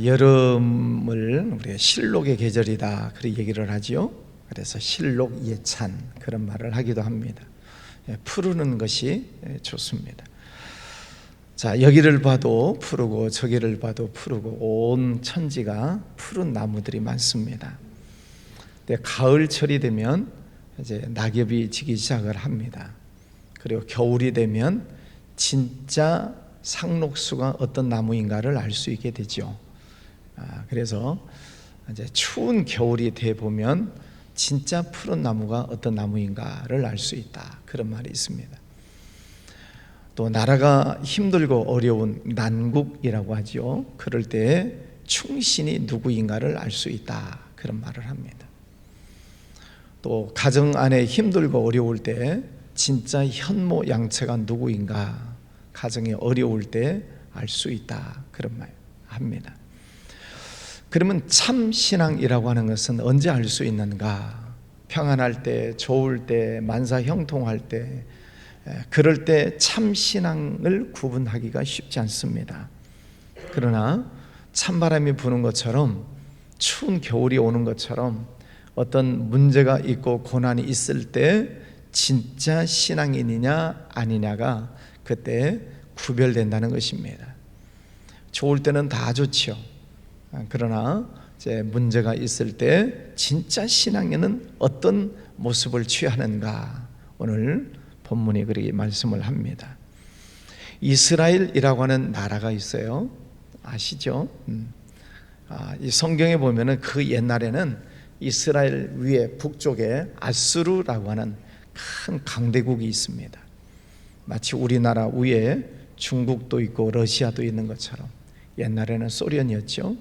여름을 우리가 실록의 계절이다 그렇게 얘기를 하지요. 그래서 실록 예찬 그런 말을 하기도 합니다. 푸르는 것이 좋습니다. 자, 여기를 봐도 푸르고 저기를 봐도 푸르고 온 천지가 푸른 나무들이 많습니다. 근데 가을철이 되면 이제 낙엽이 지기 시작을 합니다. 그리고 겨울이 되면 진짜 상록수가 어떤 나무인가를 알 수 있게 되죠. 그래서 이제 추운 겨울이 돼 보면 진짜 푸른 나무가 어떤 나무인가를 알 수 있다. 그런 말이 있습니다. 또 나라가 힘들고 어려운 난국이라고 하죠. 그럴 때 충신이 누구인가를 알 수 있다. 그런 말을 합니다. 또 가정 안에 힘들고 어려울 때 진짜 현모양처가 누구인가, 가정이 어려울 때 알 수 있다. 그런 말 합니다. 그러면 참 신앙이라고 하는 것은 언제 알 수 있는가? 평안할 때, 좋을 때, 만사 형통할 때, 그럴 때 참 신앙을 구분하기가 쉽지 않습니다. 그러나 찬바람이 부는 것처럼, 추운 겨울이 오는 것처럼 어떤 문제가 있고 고난이 있을 때 진짜 신앙인이냐 아니냐가 그때 구별된다는 것입니다. 좋을 때는 다 좋죠. 그러나 이제 문제가 있을 때 진짜 신앙인은 어떤 모습을 취하는가, 오늘 본문이 그렇게 말씀을 합니다. 이스라엘이라고 하는 나라가 있어요. 아시죠? 이 성경에 보면은 그 옛날에는 이스라엘 위에 북쪽에 아수르라고 하는 큰 강대국이 있습니다. 마치 우리나라 위에 중국도 있고 러시아도 있는 것처럼 옛날에는 소련이었죠.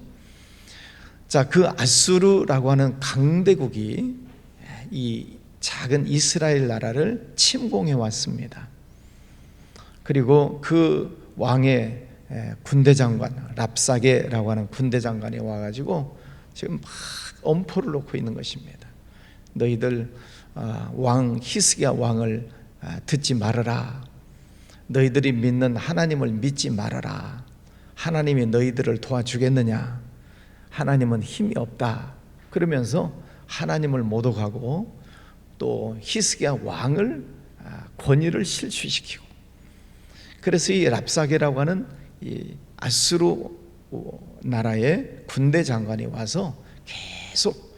자, 그 아수르라고 하는 강대국이 이 작은 이스라엘 나라를 침공해 왔습니다. 그리고 그 왕의 군대장관 랍사게라고 하는 군대장관이 와가지고 지금 막 엄포를 놓고 있는 것입니다. 너희들 왕 히스기야 왕을 듣지 말아라. 너희들이 믿는 하나님을 믿지 말아라. 하나님이 너희들을 도와주겠느냐? 하나님은 힘이 없다. 그러면서 하나님을 모독하고 또 히스기야 왕을 권위를 실추시키고, 그래서 이 랍사게라고 하는 이 아수르 나라의 군대 장관이 와서 계속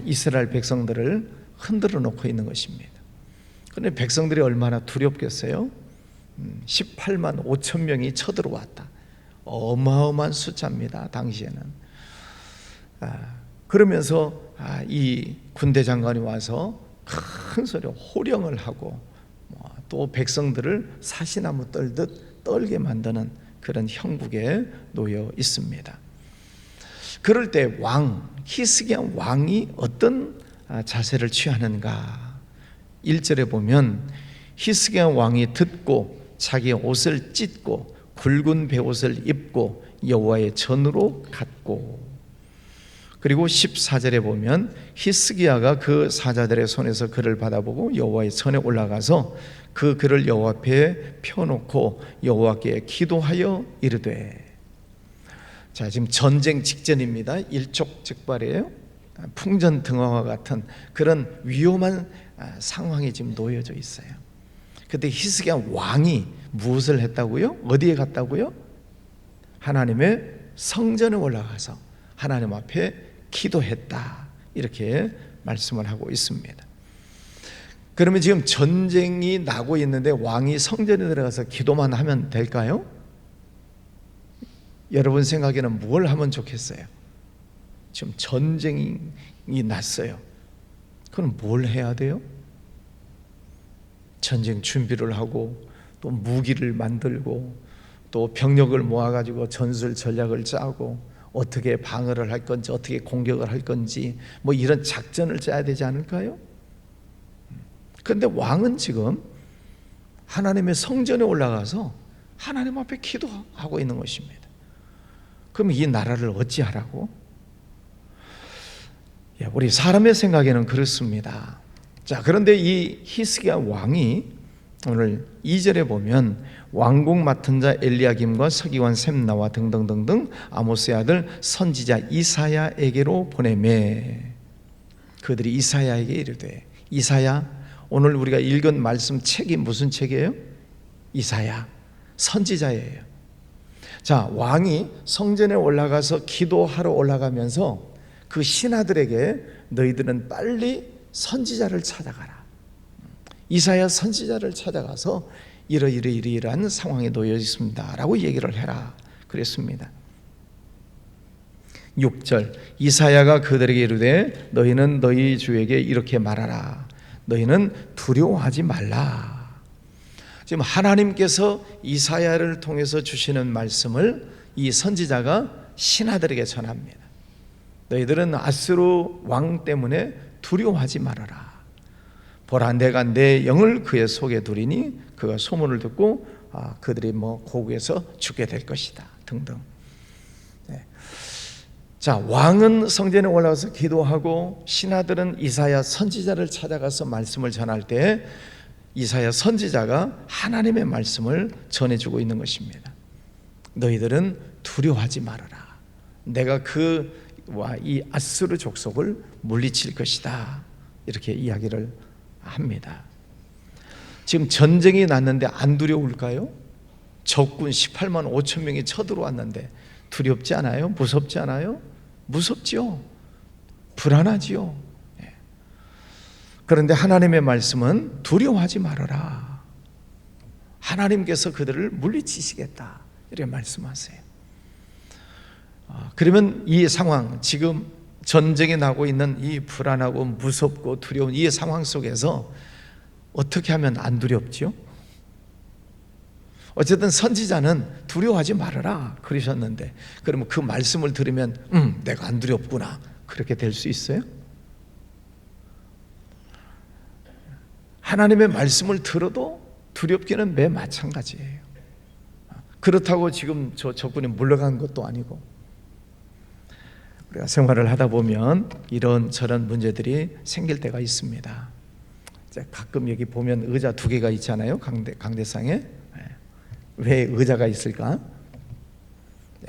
이스라엘 백성들을 흔들어 놓고 있는 것입니다. 그런데 백성들이 얼마나 두렵겠어요? 18만 5천 명이 쳐들어왔다. 어마어마한 숫자입니다. 당시에는. 그러면서 이 군대 장관이 와서 큰 소리로 호령을 하고 또 백성들을 사시나무 떨듯 떨게 만드는 그런 형국에 놓여 있습니다. 그럴 때 히스기야 왕이 어떤 자세를 취하는가? 1절에 보면 히스기야 왕이 듣고 자기 옷을 찢고 굵은 베옷을 입고 여호와의 전으로 갔고, 그리고 14절에 보면 히스기야가 그 사자들의 손에서 글을 받아보고 여호와의 전에 올라가서 그 글을 여호와 앞에 펴놓고 여호와께 기도하여 이르되. 자, 지금 전쟁 직전입니다. 일촉즉발이에요. 풍전등화와 같은 그런 위험한 상황이 지금 놓여져 있어요. 그때 히스기야 왕이 무엇을 했다고요? 어디에 갔다고요? 하나님의 성전에 올라가서 하나님 앞에 기도했다. 이렇게 말씀을 하고 있습니다. 그러면 지금 전쟁이 나고 있는데 왕이 성전에 들어가서 기도만 하면 될까요? 여러분 생각에는 뭘 하면 좋겠어요? 지금 전쟁이 났어요. 그럼 뭘 해야 돼요? 전쟁 준비를 하고 또 무기를 만들고 또 병력을 모아가지고 전술 전략을 짜고 어떻게 방어를 할 건지 어떻게 공격을 할 건지 뭐 이런 작전을 짜야 되지 않을까요? 그런데 왕은 지금 하나님의 성전에 올라가서 하나님 앞에 기도하고 있는 것입니다. 그럼 이 나라를 어찌하라고? 우리 사람의 생각에는 그렇습니다. 자, 그런데 이 히스기야 왕이 오늘 2절에 보면 왕궁 맡은 자 엘리야김과 서기관 셈나와 등등등등 아모스의 아들 선지자 이사야에게로 보내매 그들이 이사야에게 이르되 이사야, 오늘 우리가 읽은 말씀 책이 무슨 책이에요? 이사야, 선지자예요. 자, 왕이 성전에 올라가서 기도하러 올라가면서 그 신하들에게 너희들은 빨리 선지자를 찾아가라. 이사야 선지자를 찾아가서 이러이러이러한 상황에 놓여 있습니다 라고 얘기를 해라 그랬습니다. 6절 이사야가 그들에게 이르되 너희는 너희 주에게 이렇게 말하라. 너희는 두려워하지 말라. 지금 하나님께서 이사야를 통해서 주시는 말씀을 이 선지자가 신하들에게 전합니다. 너희들은 아수르 왕 때문에 두려워하지 말아라. 보라, 내가 내 영을 그의 속에 두리니 그가 소문을 듣고 그들이 고국에서 죽게 될 것이다 등등. 자, 왕은 성전에 올라가서 기도하고 신하들은 이사야 선지자를 찾아가서 말씀을 전할 때 이사야 선지자가 하나님의 말씀을 전해주고 있는 것입니다. 너희들은 두려워하지 말아라. 내가 그와 이 아수르 족속을 물리칠 것이다. 이렇게 이야기를 합니다. 지금 전쟁이 났는데 안 두려울까요? 적군 18만 5천 명이 쳐들어왔는데 두렵지 않아요? 무섭지 않아요? 무섭지요. 불안하지요. 그런데 하나님의 말씀은 두려워하지 말아라. 하나님께서 그들을 물리치시겠다 이렇게 말씀하세요. 그러면 이 상황, 지금 전쟁이 나고 있는 이 불안하고 무섭고 두려운 이 상황 속에서 어떻게 하면 안 두렵지요? 어쨌든 선지자는 두려워하지 말아라 그러셨는데 그러면 그 말씀을 들으면 내가 안 두렵구나 그렇게 될 수 있어요? 하나님의 말씀을 들어도 두렵기는 매 마찬가지예요. 그렇다고 지금 저 적군이 물러간 것도 아니고 우리가 생활을 하다 보면 이런저런 문제들이 생길 때가 있습니다. 가끔 여기 보면 의자 2개가 있잖아요. 강대상에. 왜 의자가 있을까?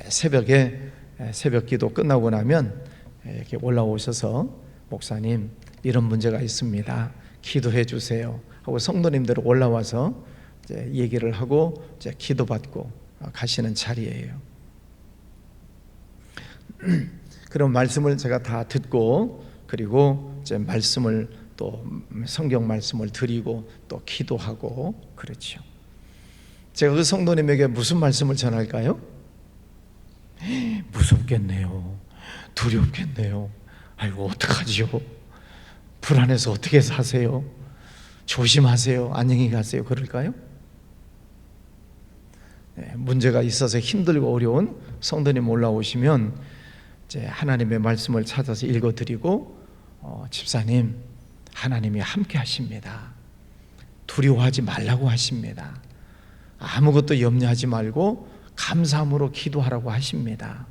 새벽에 새벽 기도 끝나고 나면 이렇게 올라오셔서 목사님 이런 문제가 있습니다. 기도해 주세요 하고 성도님들 올라와서 이제 얘기를 하고 이제 기도받고 가시는 자리예요. 그런 말씀을 제가 다 듣고 그리고 이제 말씀을 또 성경 말씀을 드리고 또 기도하고 그렇죠. 제가 그 성도님에게 무슨 말씀을 전할까요? 무섭겠네요. 두렵겠네요. 아이고 어떡하지요? 불안해서 어떻게 사세요? 조심하세요. 안녕히 가세요. 그럴까요? 문제가 있어서 힘들고 어려운 성도님 올라오시면 이제 하나님의 말씀을 찾아서 읽어드리고 집사님 하나님이 함께 하십니다. 두려워하지 말라고 하십니다. 아무것도 염려하지 말고 감사함으로 기도하라고 하십니다.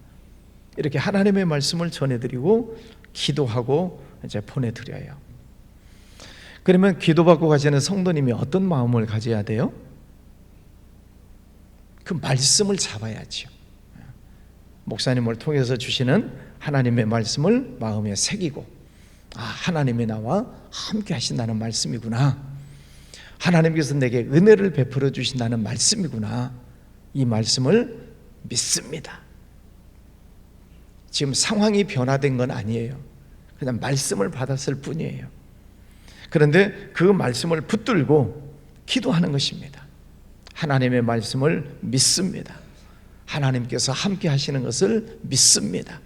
이렇게 하나님의 말씀을 전해드리고 기도하고 이제 보내드려요. 그러면 기도받고 가시는 성도님이 어떤 마음을 가져야 돼요? 그 말씀을 잡아야죠. 목사님을 통해서 주시는 하나님의 말씀을 마음에 새기고 하나님이 나와 함께 하신다는 말씀이구나. 하나님께서 내게 은혜를 베풀어 주신다는 말씀이구나. 이 말씀을 믿습니다. 지금 상황이 변화된 건 아니에요. 그냥 말씀을 받았을 뿐이에요. 그런데 그 말씀을 붙들고 기도하는 것입니다. 하나님의 말씀을 믿습니다. 하나님께서 함께 하시는 것을 믿습니다.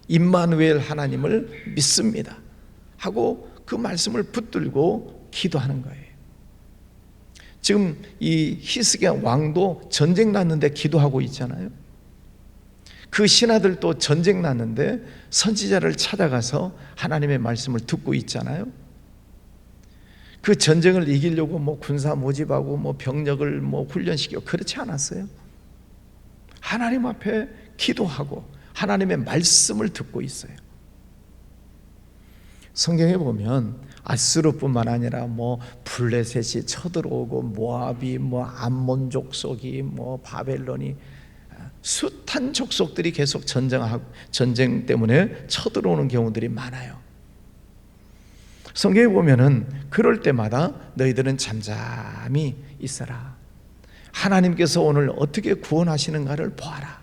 임마누엘 하나님을 믿습니다 하고 그 말씀을 붙들고 기도하는 거예요. 지금 이 히스기야 왕도 전쟁 났는데 기도하고 있잖아요. 그 신하들도 전쟁 났는데 선지자를 찾아가서 하나님의 말씀을 듣고 있잖아요. 그 전쟁을 이기려고 군사 모집하고 병력을 훈련시키고 그렇지 않았어요. 하나님 앞에 기도하고 하나님의 말씀을 듣고 있어요. 성경에 보면 아수르뿐만 아니라 블레셋이 쳐들어오고 모압이 암몬 족속이 바벨론이 숱한 족속들이 계속 전쟁 때문에 쳐들어오는 경우들이 많아요. 성경에 보면은 그럴 때마다 너희들은 잠잠히 있어라. 하나님께서 오늘 어떻게 구원하시는가를 보아라.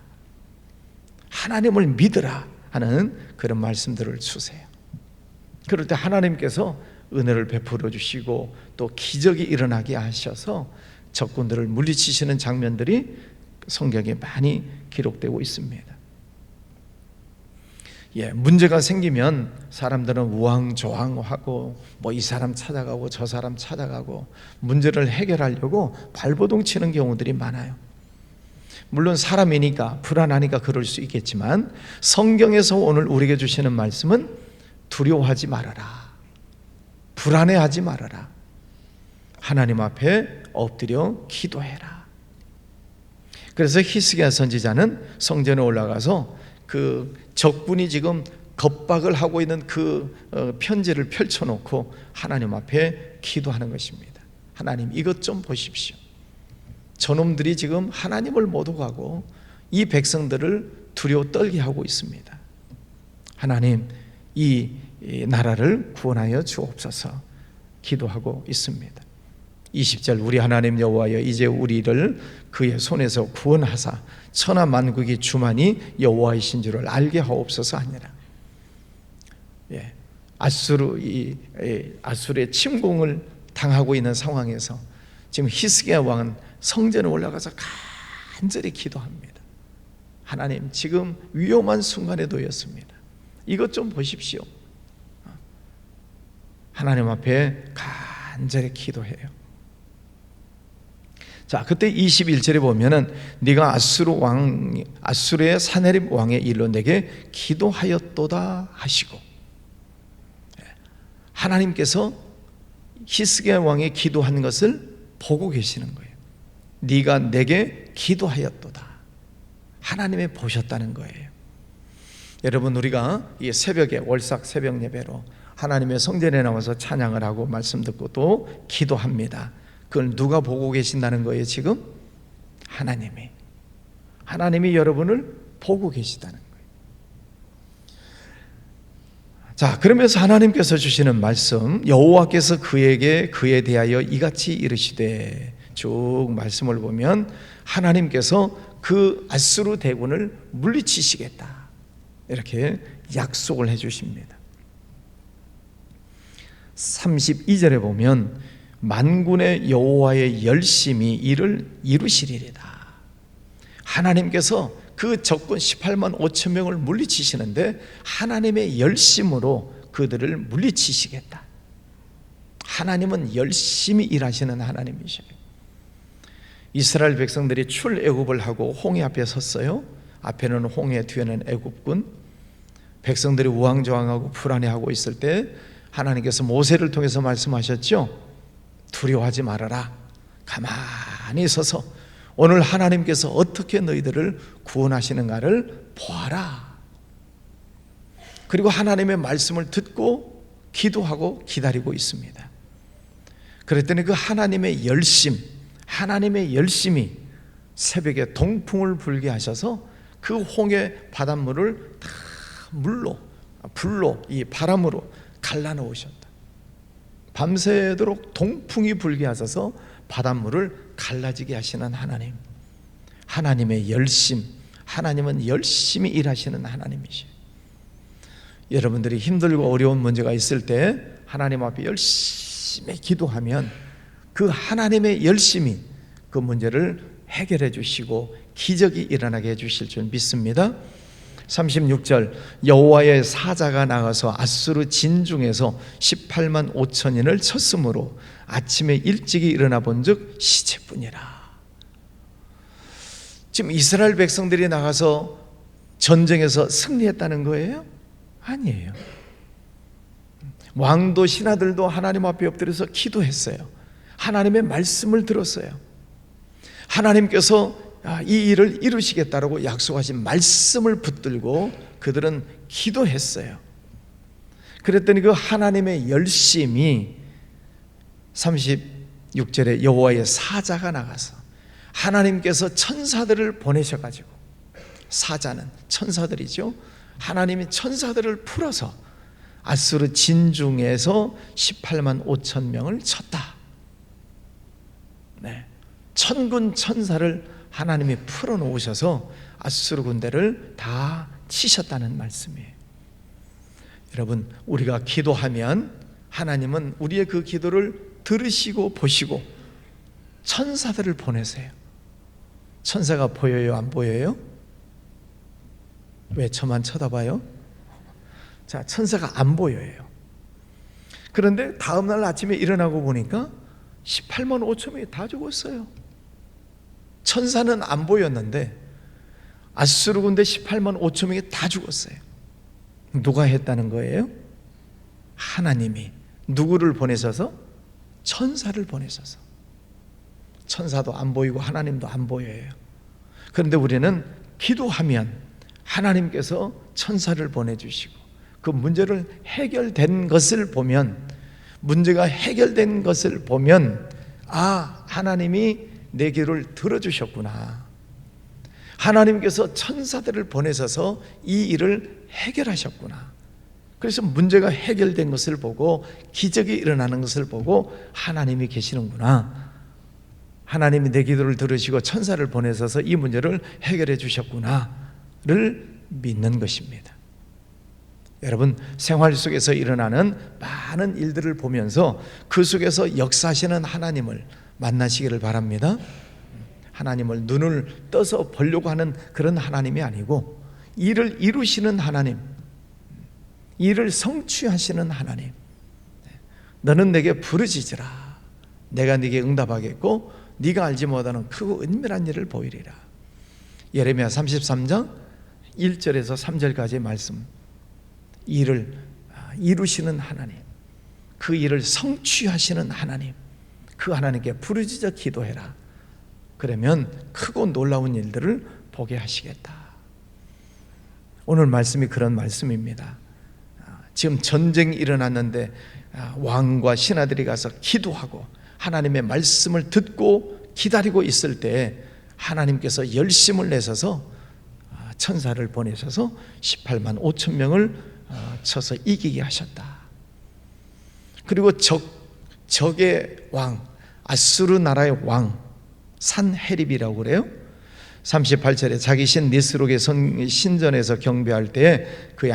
하나님을 믿으라 하는 그런 말씀들을 주세요. 그럴 때 하나님께서 은혜를 베풀어 주시고 또 기적이 일어나게 하셔서 적군들을 물리치시는 장면들이 성경에 많이 기록되고 있습니다. 문제가 생기면 사람들은 우왕좌왕하고 이 사람 찾아가고 저 사람 찾아가고 문제를 해결하려고 발버둥 치는 경우들이 많아요. 물론 사람이니까 불안하니까 그럴 수 있겠지만 성경에서 오늘 우리에게 주시는 말씀은 두려워하지 말아라. 불안해하지 말아라. 하나님 앞에 엎드려 기도해라. 그래서 히스기야 선지자는 성전에 올라가서 그 적군이 지금 겁박을 하고 있는 그 편지를 펼쳐놓고 하나님 앞에 기도하는 것입니다. 하나님, 이것 좀 보십시오. 저놈들이 지금 하나님을 못 오가고 이 백성들을 두려워 떨게 하고 있습니다. 하나님, 이 나라를 구원하여 주옵소서 기도하고 있습니다. 20절, 우리 하나님 여호와여, 이제 우리를 그의 손에서 구원하사 천하 만국이 주만이 여호와이신 줄을 알게 하옵소서 하니라. 아수르의 침공을 당하고 있는 상황에서 지금 히스기야 왕은 성전에 올라가서 간절히 기도합니다. 하나님, 지금 위험한 순간에 놓였습니다. 이것 좀 보십시오. 하나님 앞에 간절히 기도해요. 자, 그때 21절에 보면은 네가 아수르의 사네립 왕의 일로 내게 기도하였도다 하시고, 하나님께서 히스기야 왕의 기도한 것을 보고 계시는 거예요. 네가 내게 기도하였도다. 하나님이 보셨다는 거예요. 여러분, 우리가 이 새벽에 월삭 새벽 예배로 하나님의 성전에 나와서 찬양을 하고 말씀 듣고 또 기도합니다. 그걸 누가 보고 계신다는 거예요? 지금 하나님이 여러분을 보고 계시다는 거예요. 자, 그러면서 하나님께서 주시는 말씀, 여호와께서 그에 대하여 이같이 이르시되, 쭉 말씀을 보면 하나님께서 그 아수르 대군을 물리치시겠다, 이렇게 약속을 해 주십니다. 32절에 보면 만군의 여호와의 열심이 이를 이루시리이다. 하나님께서 그 적군 18만 5천 명을 물리치시는데 하나님의 열심으로 그들을 물리치시겠다. 하나님은 열심히 일하시는 하나님이셔요. 이스라엘 백성들이 출애굽을 하고 홍해 앞에 섰어요. 앞에는 홍해, 뒤에는 애굽군. 백성들이 우왕좌왕하고 불안해하고 있을 때 하나님께서 모세를 통해서 말씀하셨죠. 두려워하지 말아라. 가만히 서서 오늘 하나님께서 어떻게 너희들을 구원하시는가를 보아라. 그리고 하나님의 말씀을 듣고 기도하고 기다리고 있습니다. 그랬더니 그 하나님의 열심이 새벽에 동풍을 불게 하셔서 그 홍해 바닷물을 다 불로 이 바람으로 갈라놓으셨다. 밤새도록 동풍이 불게 하셔서 바닷물을 갈라지게 하시는 하나님, 하나님의 열심, 하나님은 열심히 일하시는 하나님이시에요. 여러분들이 힘들고 어려운 문제가 있을 때 하나님 앞에 열심히 기도하면 그 하나님의 열심이 그 문제를 해결해 주시고 기적이 일어나게 해 주실 줄 믿습니다. 36절, 여호와의 사자가 나가서 아수르 진중에서 18만 5천인을 쳤으므로 아침에 일찍이 일어나 본즉 시체뿐이라. 지금 이스라엘 백성들이 나가서 전쟁에서 승리했다는 거예요? 아니에요. 왕도 신하들도 하나님 앞에 엎드려서 기도했어요. 하나님의 말씀을 들었어요. 하나님께서 이 일을 이루시겠다라고 약속하신 말씀을 붙들고 그들은 기도했어요. 그랬더니 그 하나님의 열심이 36절에 여호와의 사자가 나가서 하나님께서 천사들을 보내셔가지고, 사자는 천사들이죠. 하나님이 천사들을 풀어서 아수르 진중에서 18만 5천 명을 쳤다. 네. 천군 천사를 하나님이 풀어놓으셔서 아수르 군대를 다 치셨다는 말씀이에요. 여러분, 우리가 기도하면 하나님은 우리의 그 기도를 들으시고 보시고 천사들을 보내세요. 천사가 보여요, 안 보여요? 왜 저만 쳐다봐요? 자, 천사가 안 보여요. 그런데 다음날 아침에 일어나고 보니까 18만 5천 명이 다 죽었어요. 천사는 안 보였는데 아수르 군대 18만 5천 명이 다 죽었어요. 누가 했다는 거예요? 하나님이. 누구를 보내셔서? 천사를 보내셔서. 천사도 안 보이고 하나님도 안 보여요. 그런데 우리는 기도하면 하나님께서 천사를 보내주시고 그 문제를 해결된 것을 보면, 문제가 해결된 것을 보면, 아, 하나님이 내 기도를 들어주셨구나. 하나님께서 천사들을 보내셔서 이 일을 해결하셨구나. 그래서 문제가 해결된 것을 보고 기적이 일어나는 것을 보고 하나님이 계시는구나. 하나님이 내 기도를 들으시고 천사를 보내셔서 이 문제를 해결해 주셨구나를 믿는 것입니다. 여러분, 생활 속에서 일어나는 많은 일들을 보면서 그 속에서 역사하시는 하나님을 만나시기를 바랍니다. 하나님을 눈을 떠서 보려고 하는 그런 하나님이 아니고 일을 이루시는 하나님, 일을 성취하시는 하나님. 너는 내게 부르짖으라. 내가 네게 응답하겠고 네가 알지 못하는 크고 은밀한 일을 보이리라. 예레미야 33장 1절에서 3절까지의 말씀. 일을 이루시는 하나님, 그 일을 성취하시는 하나님, 그 하나님께 부르짖어 기도해라. 그러면 크고 놀라운 일들을 보게 하시겠다. 오늘 말씀이 그런 말씀입니다. 지금 전쟁이 일어났는데 왕과 신하들이 가서 기도하고 하나님의 말씀을 듣고 기다리고 있을 때 하나님께서 열심을 내셔서 천사를 보내셔서 18만 5천 명을 쳐서 이기게 하셨다. 그리고 적의 왕, 아수르 나라의 왕 산헤립이라고 그래요. 38절에 자기 신 니스록의 신전에서 경배할 때 그의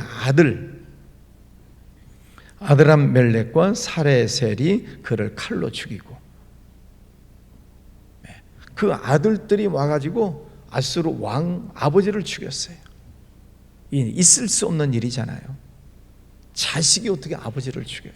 아드람멜렉과 사레셀이 그를 칼로 죽이고, 그 아들들이 와가지고 아수르 왕 아버지를 죽였어요. 있을 수 없는 일이잖아요. 자식이 어떻게 아버지를 죽여요?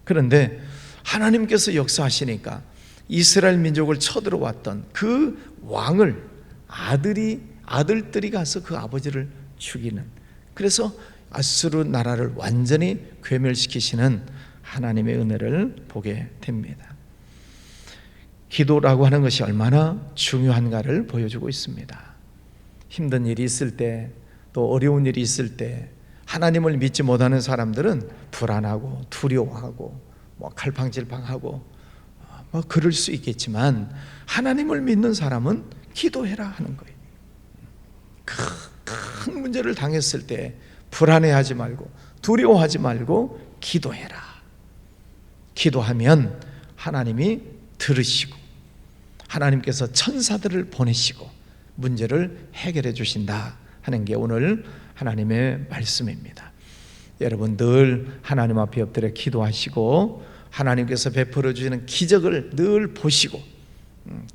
그런데 하나님께서 역사하시니까 이스라엘 민족을 쳐들어왔던 그 왕을 아들들이 가서 그 아버지를 죽이는, 그래서 아수르 나라를 완전히 괴멸시키시는 하나님의 은혜를 보게 됩니다. 기도라고 하는 것이 얼마나 중요한가를 보여주고 있습니다. 힘든 일이 있을 때, 또 어려운 일이 있을 때 하나님을 믿지 못하는 사람들은 불안하고 두려워하고 갈팡질팡하고 그럴 수 있겠지만, 하나님을 믿는 사람은 기도해라 하는 거예요. 큰 문제를 당했을 때 불안해하지 말고 두려워하지 말고 기도해라. 기도하면 하나님이 들으시고 하나님께서 천사들을 보내시고 문제를 해결해 주신다 하는 게 오늘 하나님의 말씀입니다. 여러분, 늘 하나님 앞에 엎드려 기도하시고 하나님께서 베풀어 주시는 기적을 늘 보시고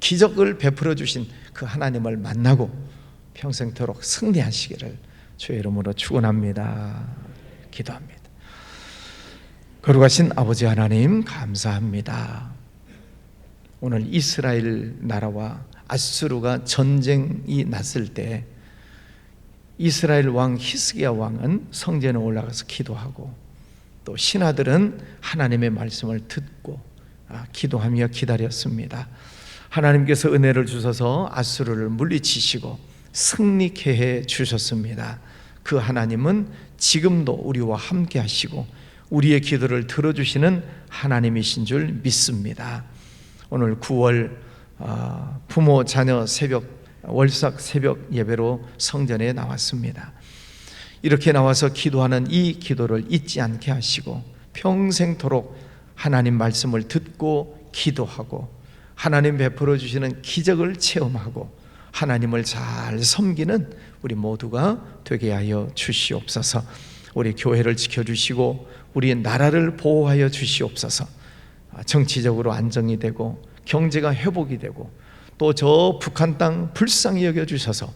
기적을 베풀어 주신 그 하나님을 만나고 평생토록 승리하시기를 주의 이름으로 축원합니다. 기도합니다. 거룩하신 아버지 하나님, 감사합니다. 오늘 이스라엘 나라와 아수르가 전쟁이 났을 때 이스라엘 왕 히스기야 왕은 성전에 올라가서 기도하고, 또 신하들은 하나님의 말씀을 듣고 기도하며 기다렸습니다. 하나님께서 은혜를 주셔서 아수르를 물리치시고 승리케 해 주셨습니다. 그 하나님은 지금도 우리와 함께 하시고 우리의 기도를 들어주시는 하나님이신 줄 믿습니다. 오늘 9월 부모 자녀 월삭 새벽 예배로 성전에 나왔습니다. 이렇게 나와서 기도하는 이 기도를 잊지 않게 하시고 평생토록 하나님 말씀을 듣고 기도하고 하나님 베풀어 주시는 기적을 체험하고 하나님을 잘 섬기는 우리 모두가 되게 하여 주시옵소서. 우리 교회를 지켜주시고 우리 나라를 보호하여 주시옵소서. 정치적으로 안정이 되고 경제가 회복이 되고 또 저 북한 땅 불쌍히 여겨주셔서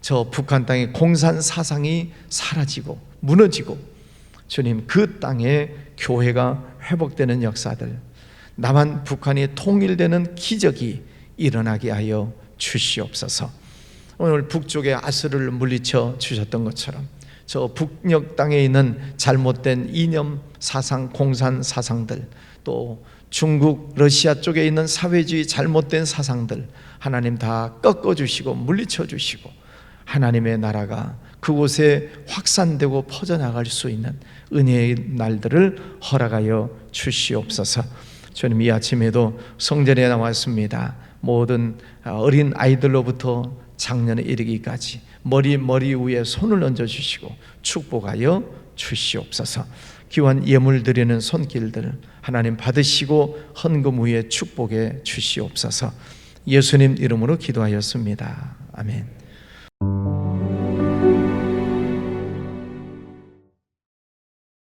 저 북한 땅의 공산 사상이 사라지고 무너지고 주님 그 땅에 교회가 회복되는 역사들, 남한 북한이 통일되는 기적이 일어나게 하여 주시옵소서. 오늘 북쪽의 아수르를 물리쳐 주셨던 것처럼 저 북녘 땅에 있는 잘못된 이념 사상, 공산 사상들, 또 중국, 러시아 쪽에 있는 사회주의 잘못된 사상들 하나님 다 꺾어주시고 물리쳐주시고 하나님의 나라가 그곳에 확산되고 퍼져나갈 수 있는 은혜의 날들을 허락하여 주시옵소서. 주님 이 아침에도 성전에 나왔습니다. 모든 어린 아이들로부터 작년에 이르기까지 머리 위에 손을 얹어주시고 축복하여 주시옵소서. 귀한 예물 드리는 손길들 하나님 받으시고 헌금 위에 축복해 주시옵소서. 예수님 이름으로 기도하였습니다. 아멘.